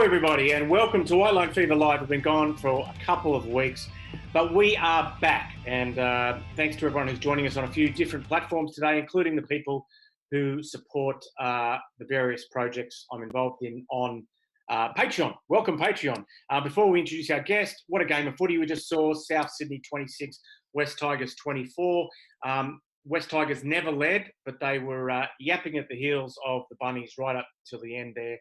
everybody, and welcome to White Line Fever Live. We've been gone for a couple of weeks, but we are back. And thanks to everyone who's joining us on a few different platforms today, including the people who support the various projects I'm involved in on Patreon. Welcome, Patreon. Before we introduce our guest, what a game of footy we just saw. South Sydney 26, West Tigers 24. West Tigers never led, but they were yapping at the heels of the Bunnies right up till the end there.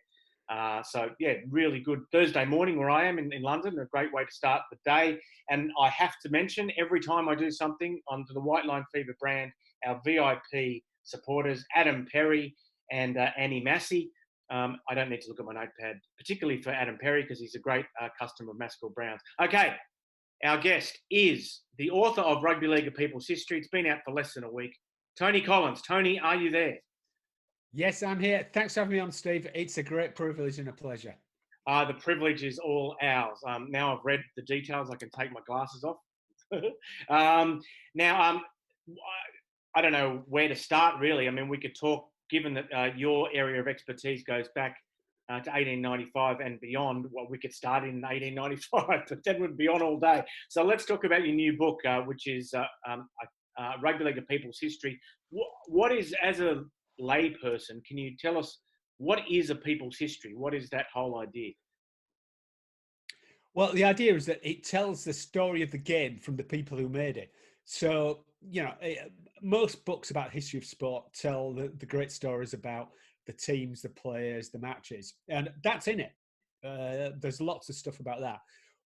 So, yeah, really good Thursday morning where I am in London. A great way to start the day. And I have to mention, every time I do something under the White Line Fever brand, our VIP supporters, Adam Perry and Annie Massey. I don't need to look at my notepad, particularly for Adam Perry, because he's a great customer of Maskell Browns. Okay, our guest is the author of Rugby League: A People's History. It's been out for less than a week. Tony Collins. Tony, are you there? Yes, I'm here. Thanks for having me on, Steve. It's a great privilege and a pleasure. The privilege is all ours. Now I've read the details, I can take my glasses off. Now, I don't know where to start, really. I mean, we could talk, given that your area of expertise goes back to 1895 and beyond. Well, we could start in 1895, but then we'd be on all day. So let's talk about your new book, which is Rugby League: A People's History. What is, as a layperson, can you tell us what is a people's history? What is that whole idea? Well, the idea is that it tells the story of the game from the people who made it. So, most books about history of sport tell the great stories about the teams, the players, the matches, and that's in it. There's lots of stuff about that.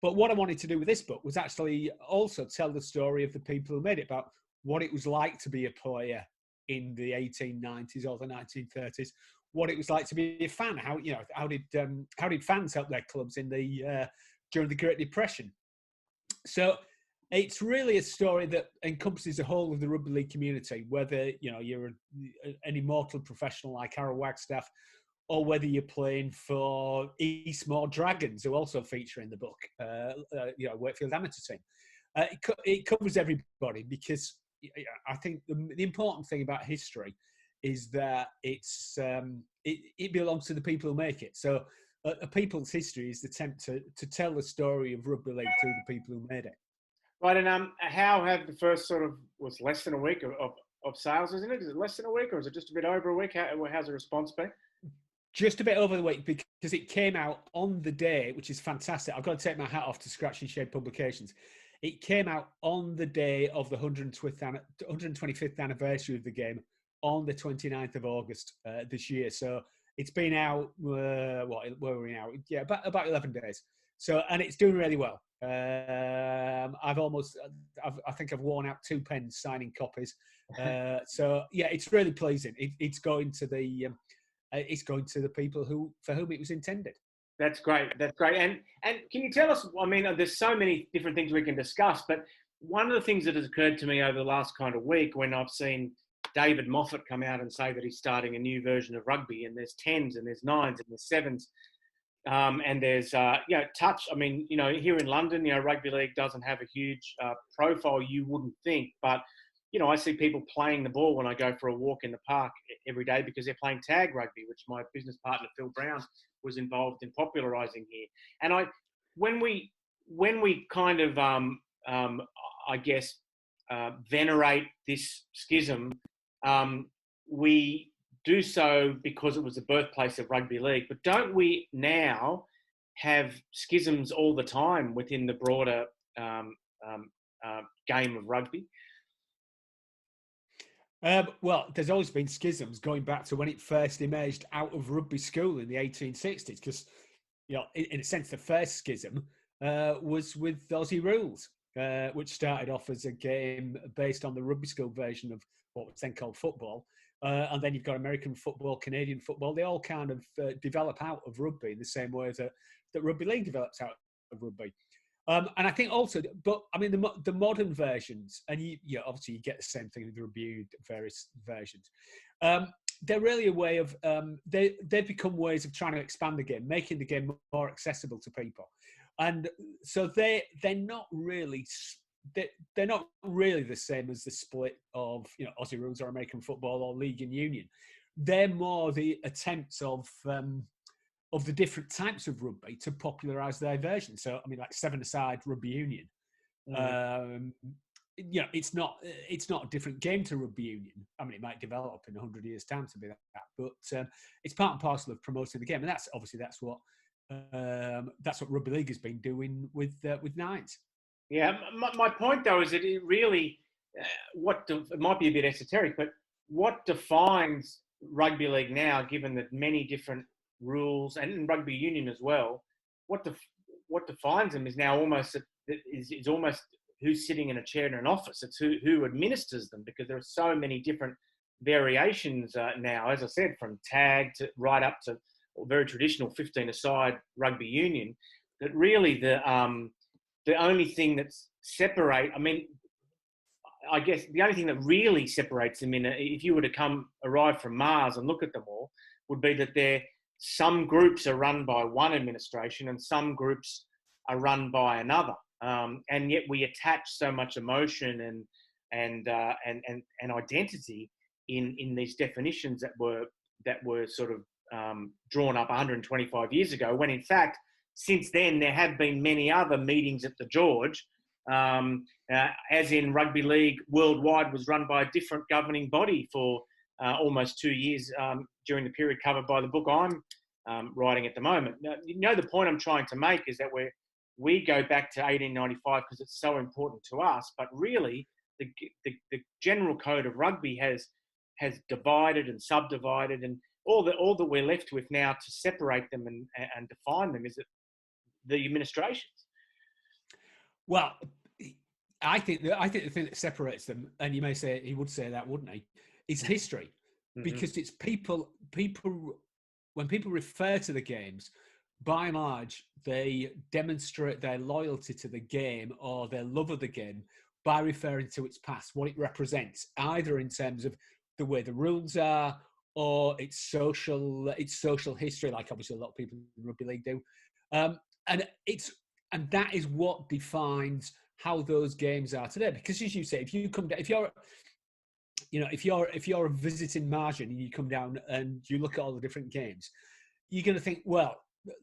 But what I wanted to do with this book was actually also tell the story of the people who made it, about what it was like to be a player in the 1890s or the 1930s, what it was like to be a fan. How did fans help their clubs in the during the Great Depression? So it's really a story that encompasses the whole of the rugby league community, whether you're an immortal professional like Harold Wagstaff, or whether you're playing for Eastmoor Dragons, who also feature in the book, Wakefield amateur team. It covers everybody, because I think the important thing about history is that it belongs to the people who make it. So a people's history is the attempt to tell the story of rugby league through the people who made it. Right, and how have the first was less than a week of sales, isn't it? Is it less than a week, or is it just a bit over a week? How's the response been? Just a bit over the week, because it came out on the day, which is fantastic. I've got to take my hat off to Scratch and Shade Publications. It came out on the day of the 125th anniversary of the game, on the 29th of August this year. So it's been out, where are we now? Yeah, about 11 days. So, and it's doing really well. I think I've worn out 2 pens signing copies. So yeah, it's really pleasing. It's going to the people for whom it was intended. That's great. That's great. And can you tell us, I mean, there's so many different things we can discuss, but one of the things that has occurred to me over the last kind of week, when I've seen David Moffat come out and say that he's starting a new version of rugby, and there's 10s and there's 9s and there's 7s, and there's, touch. I mean, here in London, rugby league doesn't have a huge profile, you wouldn't think, but I see people playing the ball when I go for a walk in the park every day, because they're playing tag rugby, which my business partner Phil Brown was involved in popularising here. And when we kind of venerate this schism, we do so because it was the birthplace of rugby league. But don't we now have schisms all the time within the broader game of rugby? Well, there's always been schisms going back to when it first emerged out of rugby school in the 1860s, because, in a sense, the first schism was with Aussie rules, which started off as a game based on the rugby school version of what was then called football. And then you've got American football, Canadian football. They all kind of develop out of rugby in the same way that rugby league develops out of rugby. And I think also, but I mean, the modern versions, and obviously you get the same thing with the reviewed various versions. They're really a way of they've become ways of trying to expand the game, making the game more accessible to people, and so they're not really the same as the split of Aussie rules or American football or league and union. They're more the attempts of of the different types of rugby to popularise their version. So, I mean, like seven-a-side rugby union. It's not a different game to rugby union. I mean, it might develop in 100 years' time to be that, but it's part and parcel of promoting the game, and that's what rugby league has been doing with Nines. Yeah, my point though is that it really, it might be a bit esoteric, but what defines rugby league now, given the many different rules and rugby union as well, what defines them is now almost who's sitting in a chair in an office. It's who administers them, because there are so many different variations now, as I said, from tag to right up to very traditional 15-a-side rugby union, that really the only thing that's I guess the only thing that really separates them if you were to arrive from Mars and look at them all, would be that some groups are run by one administration and some groups are run by another. And yet we attach so much emotion and identity in these definitions that were sort of drawn up 125 years ago, when in fact, since then, there have been many other meetings at the George, as in rugby league worldwide was run by a different governing body for almost 2 years during the period covered by the book I'm writing at the moment. Now, the point I'm trying to make is that we go back to 1895 because it's so important to us, but really the general code of rugby has divided and subdivided, and all that we're left with now to separate them and define them is the administrations. Well, I think the thing that separates them, and you may say he would say that, wouldn't he? Is history, because it's people. When people refer to the games, by and large, they demonstrate their loyalty to the game or their love of the game by referring to its past, what it represents, either in terms of the way the rules are or its social history, like obviously a lot of people in rugby league do. And that is what defines how those games are today. Because as you say, if you're visiting Margin and you come down and you look at all the different games, you're going to think, well,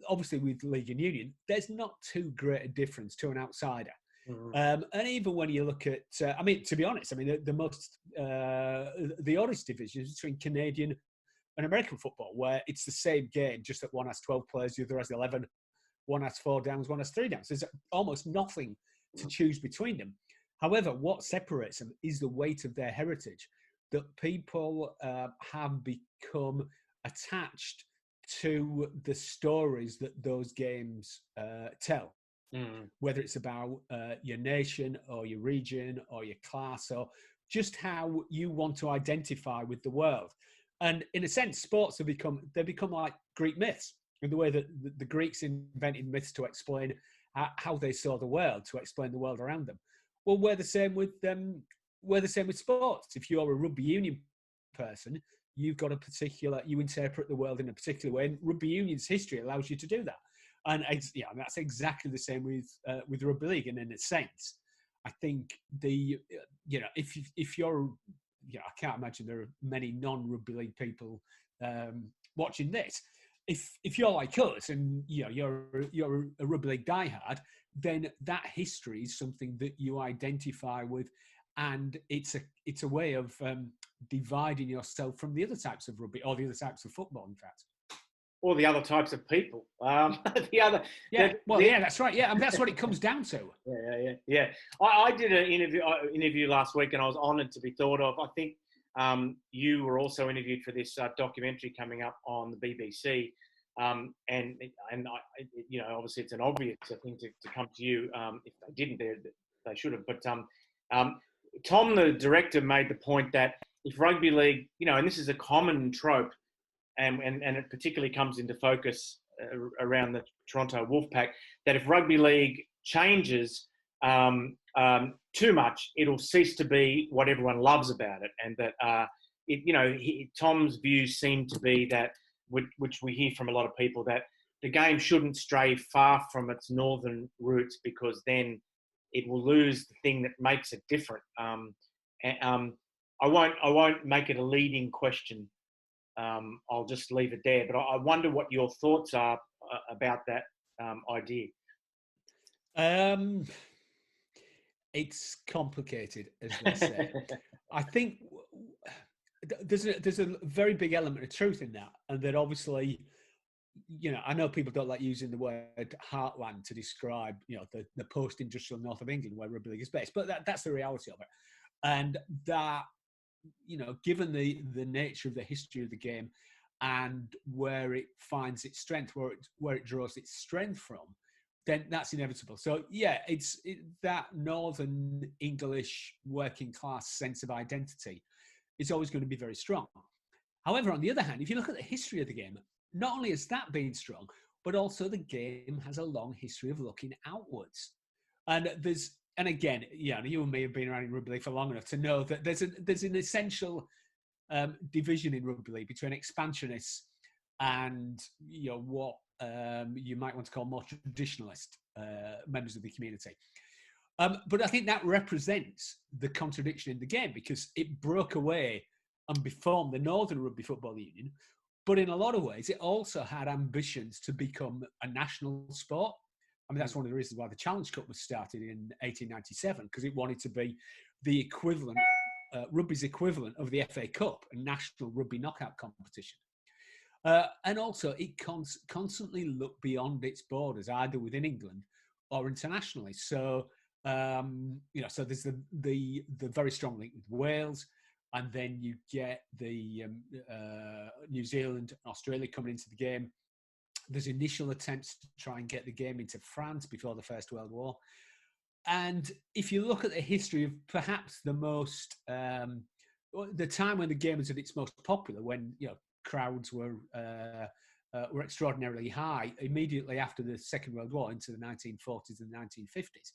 obviously with League and Union, there's not too great a difference to an outsider. And even when you look at, to be honest, the oddest division is between Canadian and American football, where it's the same game, just that one has 12 players, the other has 11. One has 4 downs, one has 3 downs. There's almost nothing to choose between them. However, what separates them is the weight of their heritage, that people have become attached to the stories that those games tell, whether it's about your nation or your region or your class or just how you want to identify with the world. And in a sense, sports have become like Greek myths, in the way that the Greeks invented myths to explain how they saw the world, to explain the world around them. Well, we're the same with sports. If you're a rugby union person, you've got you interpret the world in a particular way, and rugby union's history allows you to do that. And that's exactly the same with rugby league. And in a sense, I think if you're, I can't imagine there are many non-rugby league people watching this. If you're like us and you're a rugby league diehard, then that history is something that you identify with, and it's a way of dividing yourself from the other types of rugby or the other types of football, in fact. Or the other types of people. That's right. Yeah, that's what it comes down to. Yeah. I did an interview last week, and I was honoured to be thought of. I think you were also interviewed for this documentary coming up on the BBC, and obviously it's an obvious thing to come to you. If they didn't, they should have. But Tom, the director, made the point that if rugby league, and this is a common trope, and it particularly comes into focus around the Toronto Wolfpack, that if rugby league changes too much, it'll cease to be what everyone loves about it. And that, Tom's views seem to be that, which we hear from a lot of people, that the game shouldn't stray far from its northern roots, because then it will lose the thing that makes it different. I won't make it a leading question I'll just leave it there. But I wonder what your thoughts are about that idea. It's complicated, as they say. I think there's a very big element of truth in that, and that obviously, I know people don't like using the word heartland to describe, the post-industrial north of England where rugby league is based, but that's the reality of it, and that, given the nature of the history of the game and where it finds its strength, where it draws its strength from, then that's inevitable. So yeah, it's that Northern English working class sense of identity is always going to be very strong. However, on the other hand, if you look at the history of the game, not only has that been strong, but also the game has a long history of looking outwards. And again, you and me have been around in rugby league for long enough to know that there's an essential division in rugby league between expansionists and what you might want to call more traditionalist members of the community. But I think that represents the contradiction in the game, because it broke away and formed the Northern Rugby Football Union. But in a lot of ways, it also had ambitions to become a national sport. I mean, that's one of the reasons why the Challenge Cup was started in 1897, because it wanted to be the equivalent, rugby's equivalent of the FA Cup, a national rugby knockout competition. And also, it constantly looked beyond its borders, either within England or internationally. So, so there's the very strong link with Wales, and then you get the New Zealand, Australia coming into the game. There's initial attempts to try and get the game into France before the First World War. And if you look at the history of perhaps the most, the time when the game was at its most popular, when crowds were extraordinarily high, immediately after the Second World War into the 1940s and 1950s.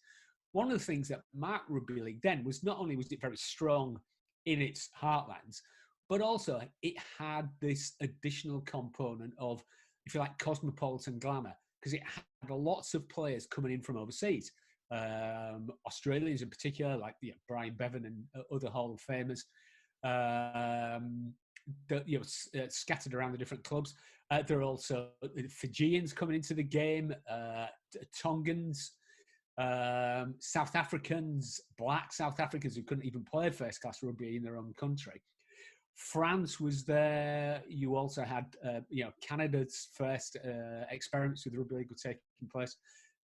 One of the things that marked rugby league then was not only was it very strong in its heartlands, but also it had this additional component of, if you like, cosmopolitan glamour, because it had lots of players coming in from overseas. Australians in particular, like Brian Bevan and other Hall of Famers, scattered around the different clubs. There are also Fijians coming into the game, Tongans, South Africans, black South Africans who couldn't even play first-class rugby in their own country. France was there. You also had, Canada's first experiments with rugby league were taking place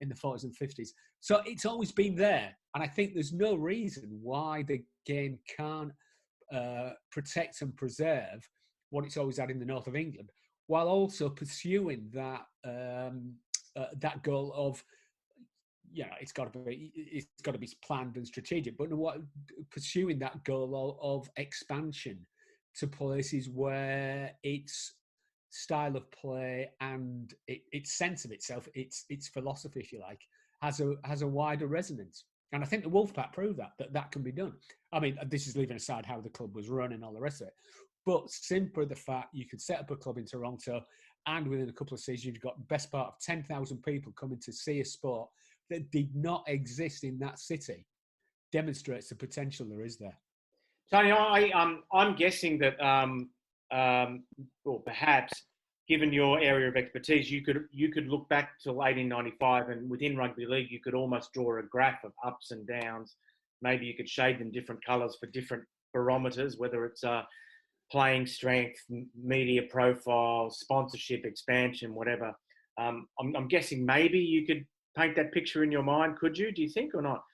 in the 40s and 50s. So it's always been there. And I think there's no reason why the game can't protect and preserve what it's always had in the north of England, while also pursuing that that goal of, it's got to be planned and strategic, but pursuing that goal of expansion to places where its style of play and its sense of itself, its philosophy, if you like, has a wider resonance. And I think the Wolfpack proved that can be done. I mean, this is leaving aside how the club was run and all the rest of it, but simply the fact you could set up a club in Toronto, and within a couple of seasons you've got the best part of 10,000 people coming to see a sport that did not exist in that city, demonstrates the potential there is there. Tony, I'm guessing that, or perhaps, given your area of expertise, you could look back to 1895, and within rugby league, you could almost draw a graph of ups and downs. Maybe you could shade them different colours for different barometers, whether it's playing strength, media profile, sponsorship, expansion, whatever. I'm guessing maybe you could paint that picture in your mind. Could you? Do you think, or not?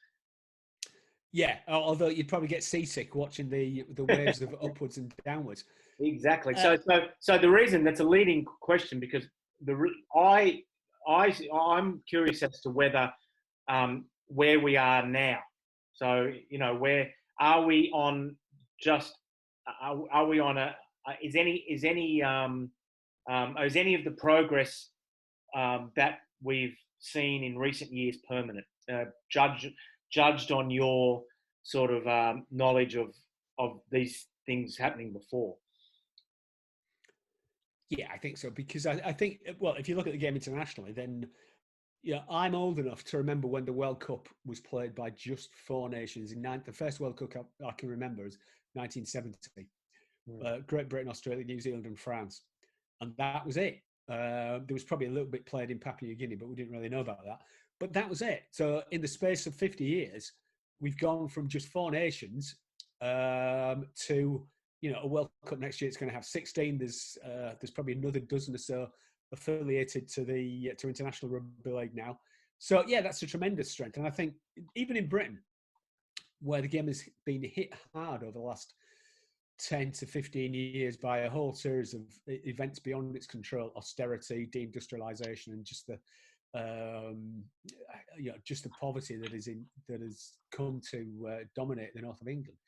Yeah, although you'd probably get seasick watching the waves of upwards and downwards. Exactly. So the reason, that's a leading question, because I'm curious as to whether where we are now. So where are we on? Just are we on a? Is any of the progress that we've seen in recent years permanent? Judged on your sort of knowledge of these things happening before. Yeah, I think so, because I think, well, if you look at the game internationally, then I'm old enough to remember when the World Cup was played by just 4 nations. The first World Cup I can remember is 1970, Great Britain, Australia, New Zealand, and France, and that was it. There was probably a little bit played in Papua New Guinea, but we didn't really know about that. But that was it. So in the space of 50 years, we've gone from just 4 nations to a World Cup next year. It's going to have 16. There's probably another dozen or so affiliated to International Rugby League now. So yeah, that's a tremendous strength. And I think even in Britain, where the game has been hit hard over the last 10 to 15 years by a whole series of events beyond its control, austerity, deindustrialization, and just the just the poverty that has come to dominate the north of England.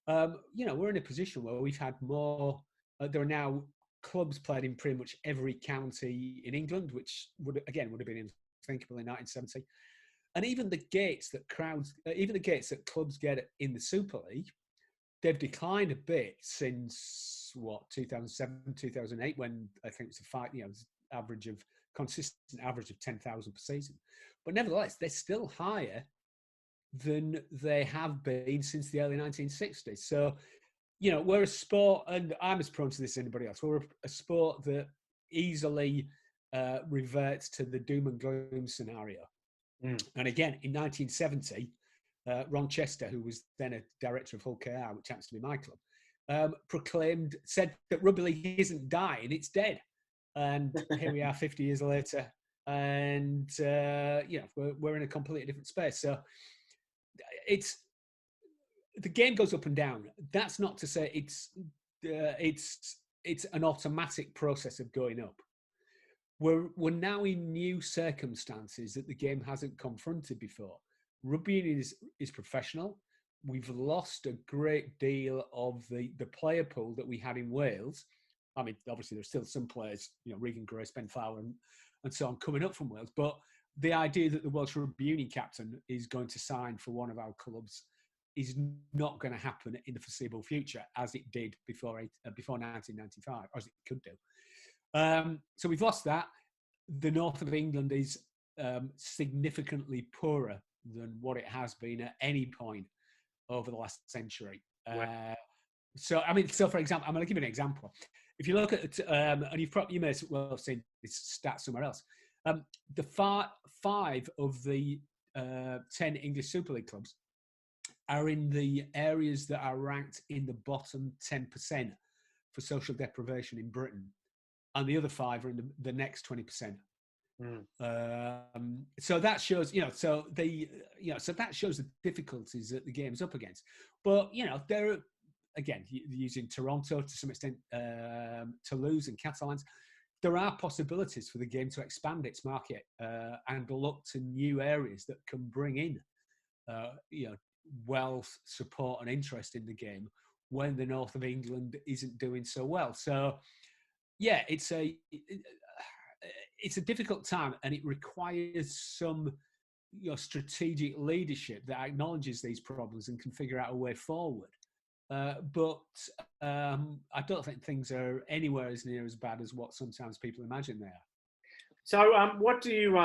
We're in a position where we've had more. There are now clubs played in pretty much every county in England, which would have been unthinkable in 1970. And even the gates that clubs get in the Super League, they've declined a bit since 2007, 2008, when I think it's consistent average of 10,000 per season. But nevertheless, they're still higher than they have been since the early 1960s. So, we're a sport, and I'm as prone to this as anybody else. We're a sport that easily reverts to the doom and gloom scenario. And again, in 1970, Ron Chester, who was then a director of Hull KR, which happens to be my club, said that rugby league isn't dying, it's dead. And here we are 50 years later, and we're in a completely different space. So the game goes up and down. That's not to say it's an automatic process of going up. We're now in new circumstances that the game hasn't confronted before. Rugby union is professional. We've lost a great deal of the player pool that we had in Wales. I mean, obviously there's still some players, Regan Grace, Ben Flower, and so on, coming up from Wales. But the idea that the Welsh Rugby Union captain is going to sign for one of our clubs is not going to happen in the foreseeable future, as it did before 1995, or as it could do. So we've lost that. The north of England is significantly poorer than what it has been at any point over the last century. So for example, I'm going to give you an example. If you look at, and you may as well have seen this stat somewhere else, the 5 of the 10 English Super League clubs are in the areas that are ranked in the bottom 10% for social deprivation in Britain, and the other 5 are in the next 20%. So that shows, so that shows the difficulties that the game's up against. But there are, again, using Toronto to some extent, Toulouse and Catalans, there are possibilities for the game to expand its market and look to new areas that can bring in, wealth, support, and interest in the game when the north of England isn't doing so well. So, yeah, it's a difficult time, and it requires some strategic leadership that acknowledges these problems and can figure out a way forward. But I don't think things are anywhere as near as bad as what sometimes people imagine they are. So, what do you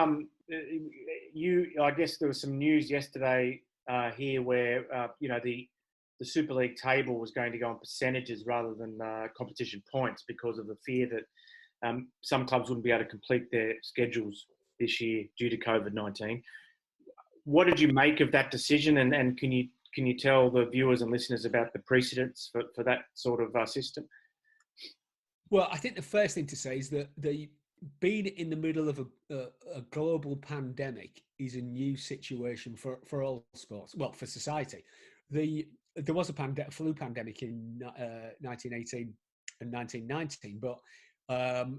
I guess there was some news yesterday here where the Super League table was going to go on percentages rather than competition points because of the fear that some clubs wouldn't be able to complete their schedules this year due to COVID-19. What did you make of that decision, and can you tell the viewers and listeners about the precedents for that sort of system? Well, I think the first thing to say is that being in the middle of a global pandemic is a new situation for all sports. Well, for society. There was a flu pandemic in 1918 and 1919, but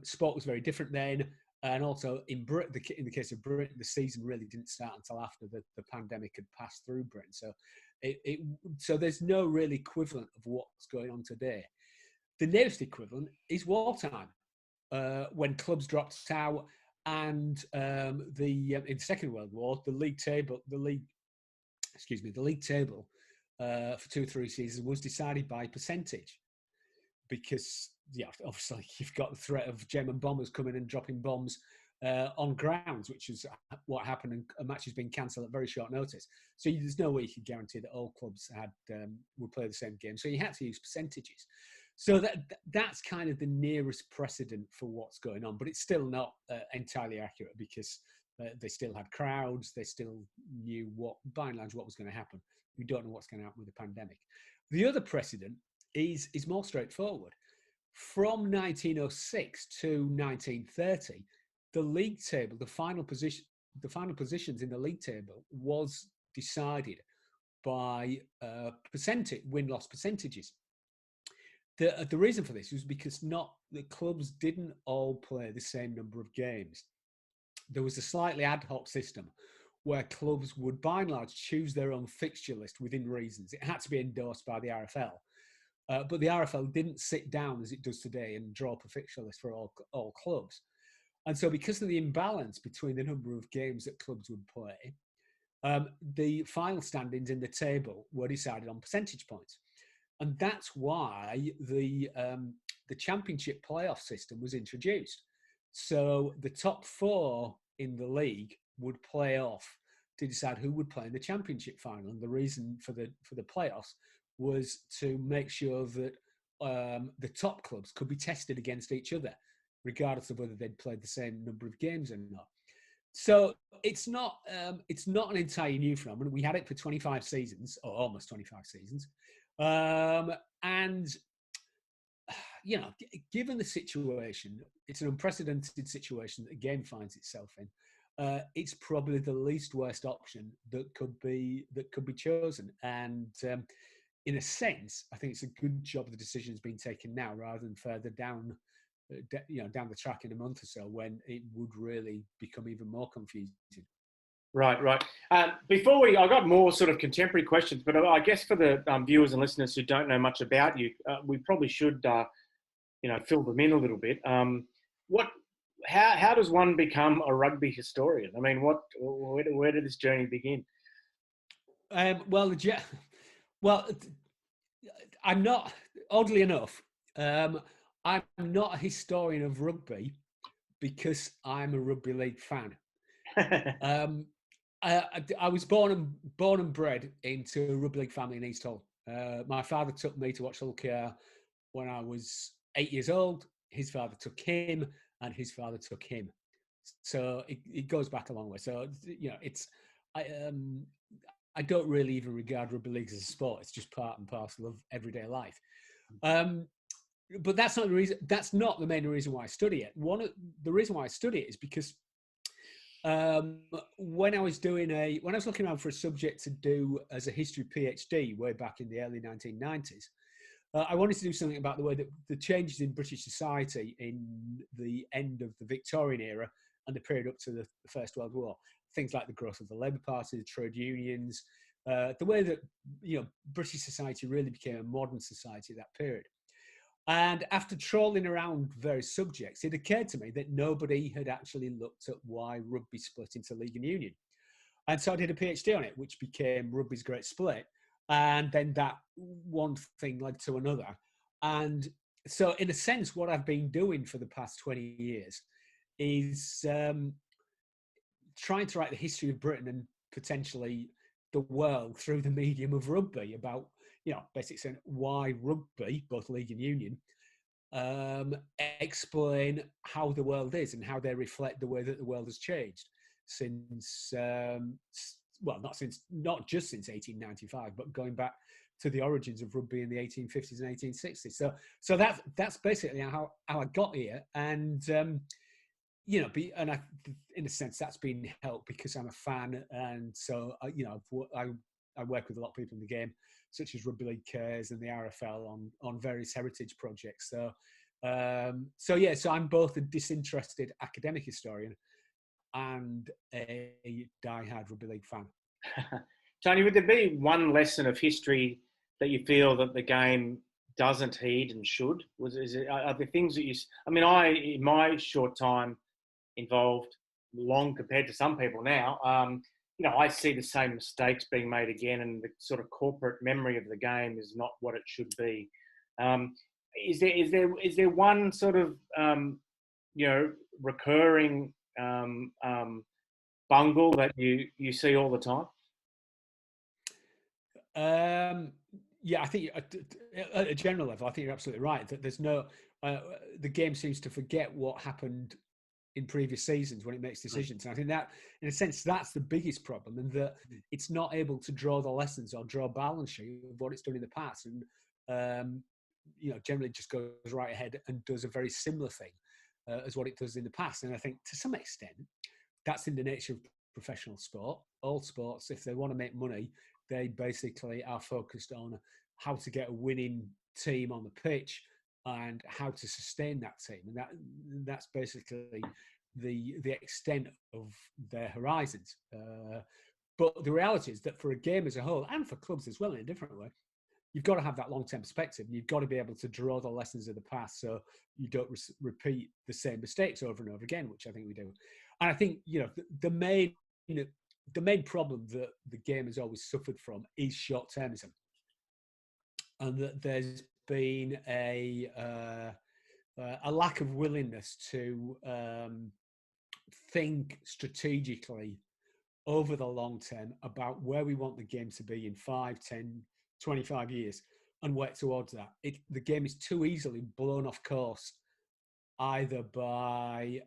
sport was very different then. And also in the case of Britain, the season really didn't start until after the pandemic had passed through Britain. So so there's no real equivalent of what's going on today. The nearest equivalent is wartime, when clubs dropped out, and in the Second World War, the league table for 2 or 3 seasons was decided by percentage, because obviously you've got the threat of German bombers coming and dropping bombs on grounds, which is what happened, and a match has been cancelled at very short notice. So there's no way you could guarantee that all clubs would play the same game. So you had to use percentages. So that's kind of the nearest precedent for what's going on, but it's still not entirely accurate because they still had crowds. They still knew by and large, what was going to happen. We don't know what's going to happen with the pandemic. The other precedent is more straightforward. From 1906 to 1930, the league table, the final positions in the league table was decided by win-loss percentages. The reason for this was because the clubs didn't all play the same number of games. There was a slightly ad hoc system where clubs would, by and large, choose their own fixture list within reasons. It had to be endorsed by the RFL. But the RFL didn't sit down as it does today and draw up a fixture list for all clubs. And so because of the imbalance between the number of games that clubs would play, the final standings in the table were decided on percentage points. And that's why the championship playoff system was introduced. So the top four in the league would play off to decide who would play in the championship final. And the reason for the playoffs was to make sure that the top clubs could be tested against each other, regardless of whether they'd played the same number of games or not. So it's not an entirely new phenomenon. We had it for 25 seasons, or almost 25 seasons. And, you know, given the situation, it's an unprecedented situation that the game finds itself in. It's probably the least worst option that could be chosen. And in a sense, I think it's a good job the decision's been taken now rather than further down the track in a month or so when it would really become even more confusing. Right. Before I got more sort of contemporary questions, but I guess for the viewers and listeners who don't know much about you, we probably should, fill them in a little bit. How does one become a rugby historian? I mean, where did this journey begin? Well, I'm not. Oddly enough, I'm not a historian of rugby because I'm a rugby league fan. I was born and bred into a rugby league family in East Hull. My father took me to watch Hull KR when I was 8 years old. His father took him, and his father took him. So it goes back a long way. So I don't really even regard rugby league as a sport. It's just part and parcel of everyday life. But that's not the reason. That's not the main reason why I study it. The reason why I study it is because when I was looking around for a subject to do as a history PhD way back in the early 1990s, I wanted to do something about the way that the changes in British society in the end of the Victorian era and the period up to the First World War. Things like the growth of the Labour Party, the trade unions, the way that British society really became a modern society at that period. And after trawling around various subjects, it occurred to me that nobody had actually looked at why rugby split into league and union. And so I did a PhD on it, which became Rugby's Great Split. And then that one thing led to another. And so in a sense, what I've been doing for the past 20 years is trying to write the history of Britain and potentially the world through the medium of rugby, about basically saying why rugby, both league and union, explain how the world is and how they reflect the way that the world has changed since, not just since 1895, but going back to the origins of rugby in the 1850s and 1860s. So that's basically how I got here, and in a sense that's been helped because I'm a fan, and so I work with a lot of people in the game, such as Rugby League Cares and the RFL on various heritage projects. So I'm both a disinterested academic historian and a diehard Rugby League fan. Tony, would there be one lesson of history that you feel that the game doesn't heed and should? Are there things that in my short time involved, long compared to some people now, I see the same mistakes being made again, and the sort of corporate memory of the game is not what it should be. Is there one sort of recurring bungle that you see all the time? Yeah, I think at a general level, I think you're absolutely right. That there's no, the game seems to forget what happened in previous seasons when it makes decisions. And I think that, in a sense, that's the biggest problem, and that it's not able to draw the lessons or draw a balance sheet of what it's done in the past, and generally just goes right ahead and does a very similar thing as what it does in the past. And I think to some extent, that's in the nature of professional sport. All sports, if they want to make money, they basically are focused on how to get a winning team on the pitch and how to sustain that team, and that's basically the extent of their horizons. But the reality is that for a game as a whole, and for clubs as well in a different way, you've got to have that long-term perspective. You've got to be able to draw the lessons of the past, so you don't repeat the same mistakes over and over again, which I think we do. And I think the main problem that the game has always suffered from is short-termism, and that there's been a lack of willingness to think strategically over the long term about where we want the game to be in 5, 10, 25 years and work towards that. The game is too easily blown off course, either by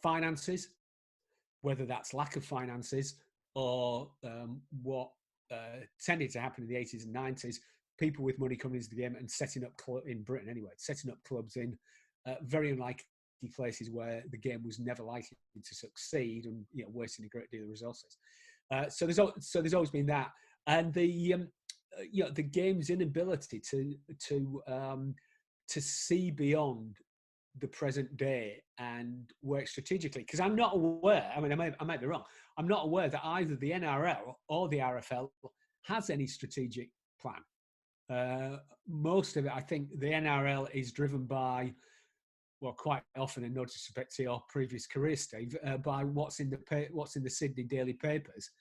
finances, whether that's lack of finances or what tended to happen in the 80s and 90s, people with money coming into the game and setting up in Britain anyway, setting up clubs in very unlikely places where the game was never likely to succeed, and wasting a great deal of resources. So there's always been that, and the game's inability to see beyond the present day and work strategically. Because I'm not aware. I mean, I might be wrong. I'm not aware that either the NRL or the RFL has any strategic plan. Most of it, I think, the NRL is driven by, well, quite often, in no disrespect to your previous career, Steve, by what's in the Sydney daily papers,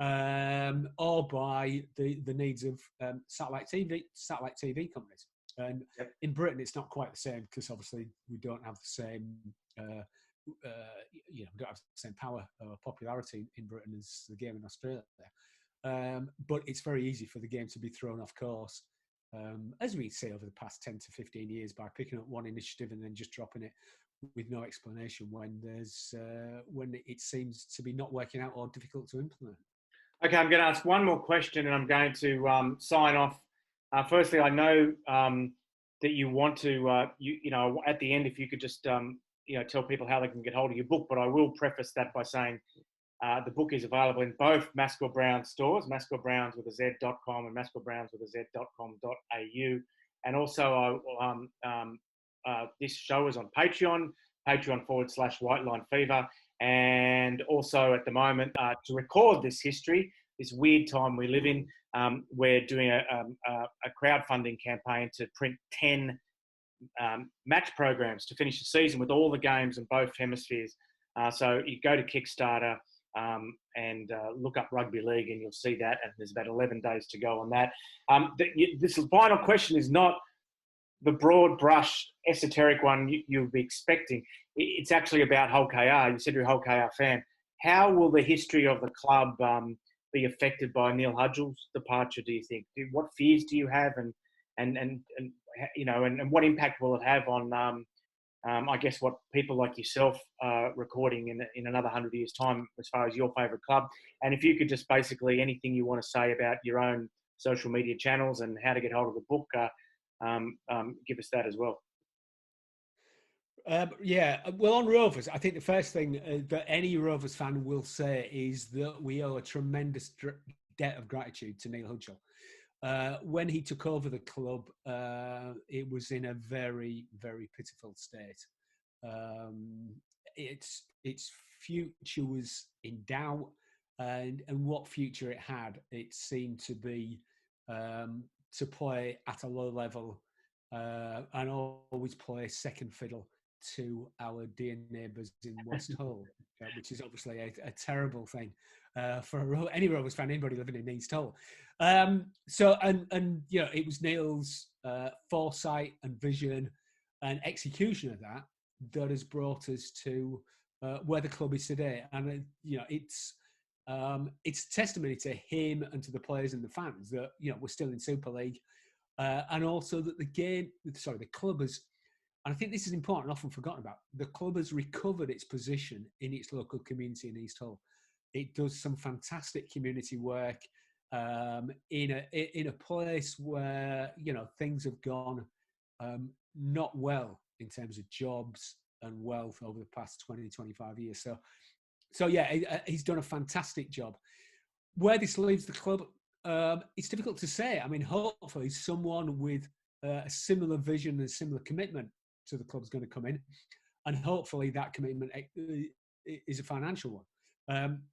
or by the needs of satellite TV companies. And in Britain, it's not quite the same, because obviously we don't have the same, we don't have the same power or popularity in Britain as the game in Australia. But it's very easy for the game to be thrown off course, as we see over the past 10 to 15 years, by picking up one initiative and then just dropping it with no explanation when it seems to be not working out or difficult to implement. Okay, I'm going to ask one more question, and I'm going to sign off. Firstly, I know that you want to, at the end, if you could just, tell people how they can get hold of your book. But I will preface that by saying the book is available in both Mascot Brown stores, Mascot Browns with a Z.com and Mascot Browns with a Z.com.au. And also, this show is on Patreon, Patreon.com/White Line Fever. And also at the moment, to record this history, this weird time we live in, we're doing a crowdfunding campaign to print 10 match programs to finish the season with all the games in both hemispheres. So you go to Kickstarter and look up Rugby League, and you'll see that. And there's about 11 days to go on that. This final question is not the broad brush esoteric one you'll be expecting. It's actually about Hull KR. You said you're a Hull KR fan. How will the history of the club be affected by Neil Hudgell's departure, do you think? What fears do you have, and what impact will it have on I guess what people like yourself are recording in another 100 years' time as far as your favourite club? And if you could just basically anything you want to say about your own social media channels and how to get hold of the book, give us that as well. Well, on Rovers, I think the first thing that any Rovers fan will say is that we owe a tremendous debt of gratitude to Neil Hudgell. When he took over the club, it was in a very, very pitiful state. Its future was in doubt, and what future it had, it seemed to be to play at a low level and always play second fiddle to our dear neighbours in West Hull, which is obviously a terrible thing for any Rovers fan, anybody living in East Hull. It was Neil's foresight and vision and execution of that has brought us to where the club is today. And It's a testimony to him and to the players and the fans that, you know, we're still in Super League, and also that the club has, and I think this is important, often forgotten about, the club has recovered its position in its local community in East Hull. It does some fantastic community work in a place where, you know, things have gone not well in terms of jobs and wealth over the past 20, 25 years. So yeah, he's done a fantastic job. Where this leaves the club, it's difficult to say. I mean, hopefully someone with a similar vision and a similar commitment to the club is going to come in, and hopefully that commitment is a financial one.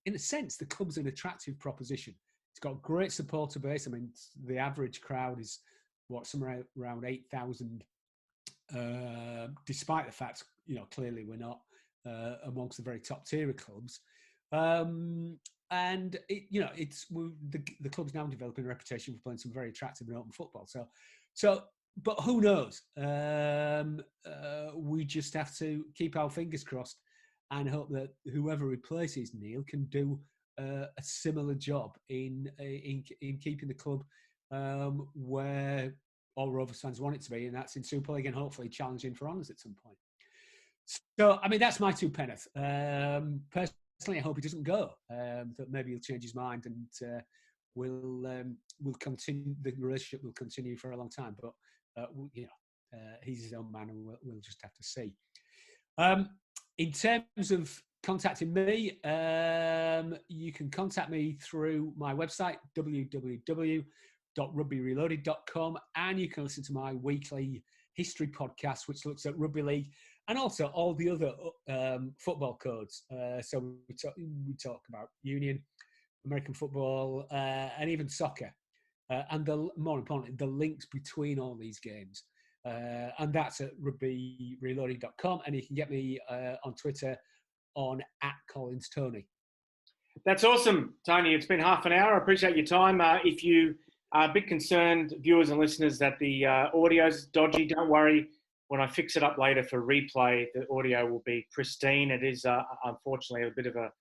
In a sense, the club's an attractive proposition. It's got a great supporter base. I mean, the average crowd is somewhere around 8,000, despite the fact, you know, clearly we're not amongst the very top tier of clubs. And the club's now developing a reputation for playing some very attractive and open football. So, but who knows? We just have to keep our fingers crossed and hope that whoever replaces Neil can do a similar job in keeping the club where all Rovers fans want it to be, and that's in Super League and hopefully challenging for honours at some point. So, I mean, that's my two penneth. Personally, I hope he doesn't go. That maybe he'll change his mind and we'll continue. The relationship will continue for a long time. But he's his own man, and we'll just have to see. In terms of contacting me, you can contact me through my website, www.rugbyreloaded.com, and you can listen to my weekly history podcast, which looks at rugby league and also all the other football codes. So we talk about Union, American football, and even soccer. And more importantly, the links between all these games. And that's at rugbyreloading.com. And you can get me on Twitter on @CollinsTony. That's awesome, Tony. It's been half an hour. I appreciate your time. If you are a bit concerned, viewers and listeners, that the audio is dodgy, don't worry. When I fix it up later for replay, the audio will be pristine. It is, unfortunately, a bit of a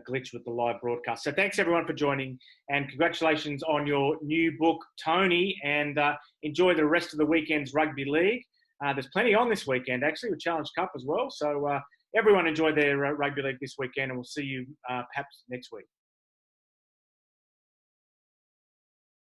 glitch with the live broadcast. So thanks, everyone, for joining. And congratulations on your new book, Tony. And enjoy the rest of the weekend's rugby league. There's plenty on this weekend, actually, with Challenge Cup as well. So everyone enjoy their rugby league this weekend, and we'll see you perhaps next week.